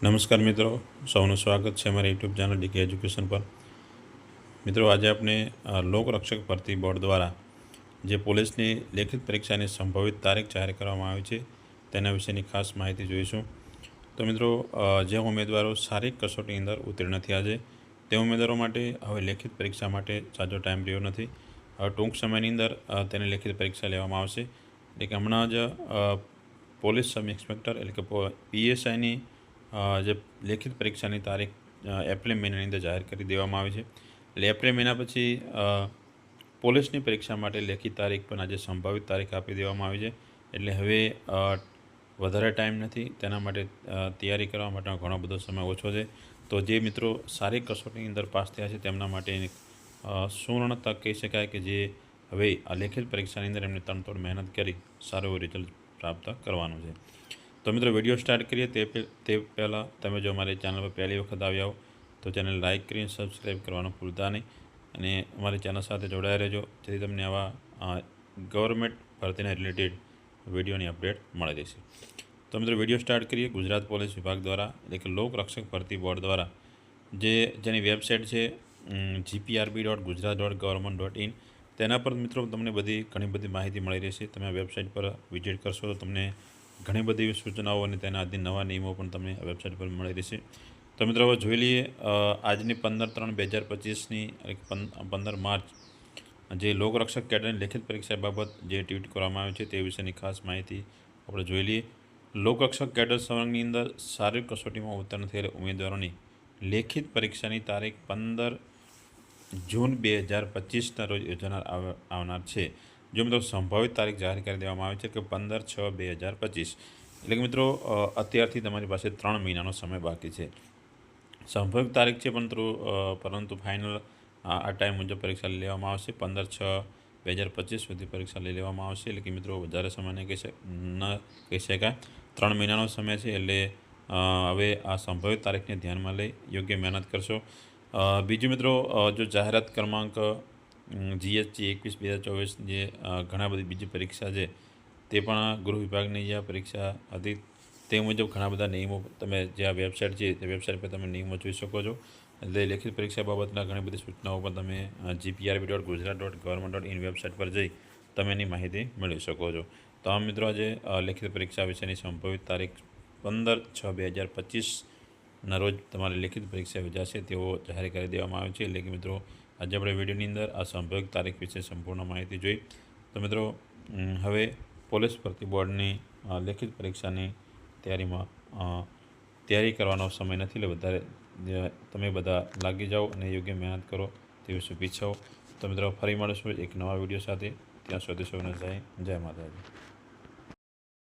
નમસ્કાર મિત્રો, સૌનું સ્વાગત છે અમારી યુટ્યુબ ચેનલ ડીકે એજ્યુકેશન પર। મિત્રો, આજે આપણે લોકરક્ષક ભરતી બોર્ડ દ્વારા જે પોલીસની લેખિત પરીક્ષાની સંભવિત તારીખ જાહેર કરવામાં આવી છે તેના વિશેની ખાસ માહિતી જોઈશું। તો મિત્રો, જે ઉમેદવારો શારીરિક કસોટીની અંદર ઉત્તીર્ણ થયા છે તે ઉમેદવારો માટે હવે લેખિત પરીક્ષા માટે સાજો ટાઈમ રહ્યો નથી। હવે ટૂંક સમયની અંદર તેની લેખિત પરીક્ષા લેવામાં આવશે। એટલે કે હમણાં જ પોલીસ સબ ઇન્સ્પેક્ટર એટલે કે પીએસઆઈની જે લેખિત પરીક્ષાની તારીખ એપ્રિલ મહિનાની અંદર જાહેર કરી દેવામાં આવી છે। એટલે એપ્રિલ મહિના પછી પોલીસની પરીક્ષા માટે લેખિત તારીખ પણ આજે સંભવિત તારીખ આપી દેવામાં આવી છે। એટલે હવે વધારે ટાઈમ નથી, તેના માટે તૈયારી કરવા માટેનો ઘણો બધો સમય ઓછો છે। તો જે મિત્રો શારીરિક કસોટીની અંદર પાસ થયા છે તેમના માટે સુવર્ણ તક કહી શકાય કે જે હવે આ લેખિત પરીક્ષાની અંદર એમને તનતોડ મહેનત કરી સારું એવું રિઝલ્ટ પ્રાપ્ત કરવાનું છે। તો મિત્રો, વિડીયો સ્ટાર્ટ કરીએ તે પહેલાં તમે જો અમારી ચેનલ પર પહેલી વખત આવ્યા હો તો ચેનલ લાઇક કરીને સબસ્ક્રાઈબ કરવાનું ભૂલતા નહીં અને અમારી ચેનલ સાથે જોડાયા રહેજો, જેથી તમને આવા ગવર્મેન્ટ ભરતીના રિલેટેડ વિડીયોની અપડેટ મળી રહેશે। તો મિત્રો, વિડીયો સ્ટાર્ટ કરીએ। ગુજરાત પોલીસ વિભાગ દ્વારા એટલે કે લોકરક્ષક ભરતી બોર્ડ દ્વારા જેની વેબસાઇટ છે gprb.gujarat.government.in, તેના પર મિત્રો તમને ઘણી બધી માહિતી મળી રહેશે। તમે આ વેબસાઇટ પર વિઝિટ કરશો તો તમને ઘણી બધી એવી સૂચનાઓ અને તેના આદિ નવા નિયમો પણ તમને આ વેબસાઇટ પર મળી રહેશે। તો મિત્રો, હવે જોઈ લઈએ આજની 15/3/2025ની 15 માર્ચ જે લોકરક્ષક કેડરની લેખિત પરીક્ષા બાબત જે ટ્વીટ કરવામાં આવી છે તે વિશેની ખાસ માહિતી આપણે જોઈ લઈએ। લોકરક્ષક કેડર સંવર્ગની અંદર શારીરિક કસોટીમાં ઉત્તીર્ણ થયેલા ઉમેદવારોની લેખિત પરીક્ષાની તારીખ 15 જૂન 2025ના રોજ આવનાર છે। જો મિત્રો સંભવિત તારીખ જાહેર કરી દેવામાં આવી છે કે 15/6/2025, એટલે કે મિત્રો અત્યારથી તમારી પાસે 3 મહિનાનો સમય બાકી છે। સંભવિત તારીખ છે પરંતુ ફાઇનલ આ ટાઈમ મુજબ પરીક્ષા લઈ લેવામાં આવશે। 15/6/2025 સુધી પરીક્ષા લઈ લેવામાં આવશે। એટલે કે મિત્રો વધારે સમય ન કહી શકાય, 3 મહિનાનો સમય છે। એટલે હવે આ સંભવિત તારીખને ધ્યાનમાં લઈ યોગ્ય મહેનત કરશો। બીજું મિત્રો, જો જાહેરાત ક્રમાંક GHG 21/2024 જે ઘણા બધી બીજી પરીક્ષા છે તે પણ ગૃહ વિભાગની જે પરીક્ષા હતી તે મુજબ ઘણા બધા નિયમો તમે જે આ વેબસાઇટ છે તે વેબસાઇટ પર તમે નિયમો જોઈ શકો છો। એટલે લેખિત પરીક્ષા બાબતના ઘણી બધી સૂચનાઓ પણ તમે gprb.gujarat.government.in વેબસાઇટ પર જઈ તમે એની માહિતી મેળવી શકો છો। તો આ મિત્રો, આજે લેખિત પરીક્ષા વિશેની સંભવિત તારીખ 15/6/2025ના રોજ તમારી લેખિત પરીક્ષા યોજાશે તેવો જાહેર કરી દેવામાં આવ્યો છે। એટલે કે મિત્રો, આજે આપણે વિડીયોની અંદર આ સંભવિત તારીખ વિશે સંપૂર્ણ માહિતી જોઈ। તો મિત્રો, હવે પોલીસ ભરતી બોર્ડની લેખિત પરીક્ષાની તૈયારી કરવાનો સમય નથી, એટલે વધારે તમે બધા લાગી જાઓ અને યોગ્ય મહેનત કરો તેવી શુભેચ્છાઓ। તો મિત્રો, ફરી મળીશું એક નવા વિડીયો સાથે। ત્યાં સુધી સૌને જય માતાજી।